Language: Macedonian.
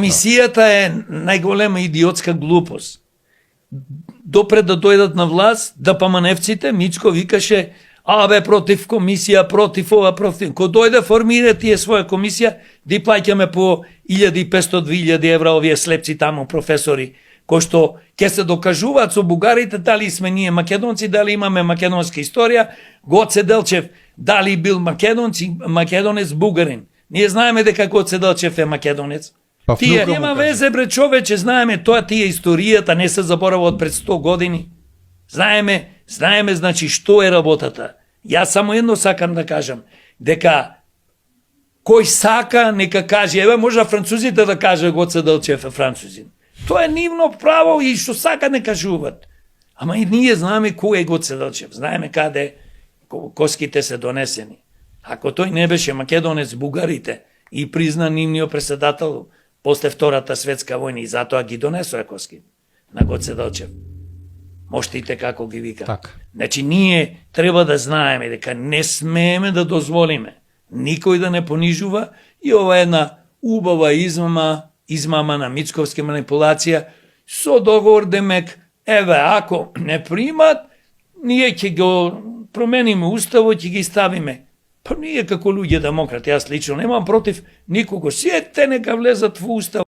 Комисијата е најголема идиотска глупост. Допред да дојдат на власт, да паманевците, Мичко викаше, против комисија, против ова, против... Ко дојде формира тие своја комисија, да плаќаме по 1500-2000 евра овие слепци таму, професори, кои што ќе се докажуваат со бугарите дали сме ние македонци, дали имаме македонска историја, Гоце Делчев дали бил македонец, бугарин. Ние знаеме дека Гоце Делчев е македонец. Тие нема везе, бре човече, знаеме тоа, тие историјата не се заборава од пред 100 години. Знаеме значи што е работата. Јас само едно сакам да кажам, дека кој сака нека каже, еве може французите да каже Гоце Делчев е французин. Тоа е нивно право и што сака не кажуваат. Ама и ние знаеме кој е Гоце Делчев, знаеме каде коските се донесени. Ако тој не беше македонец, бугарите и призна нивниот председател после Втората светска војна и затоа ги донесоа коски на Гоце Делчев. Моштите како ги вика. Так. Значи ние треба да знаеме дека не смееме да дозволиме никој да не понижува и ова една убава измама на мицковски манипулација со договор демек, еве ако не примат, ние ќе го промениме уставот, ќе ги ставиме. Па ние како луѓе демократи, јас лично немам против никого, сите нека влезат во устав.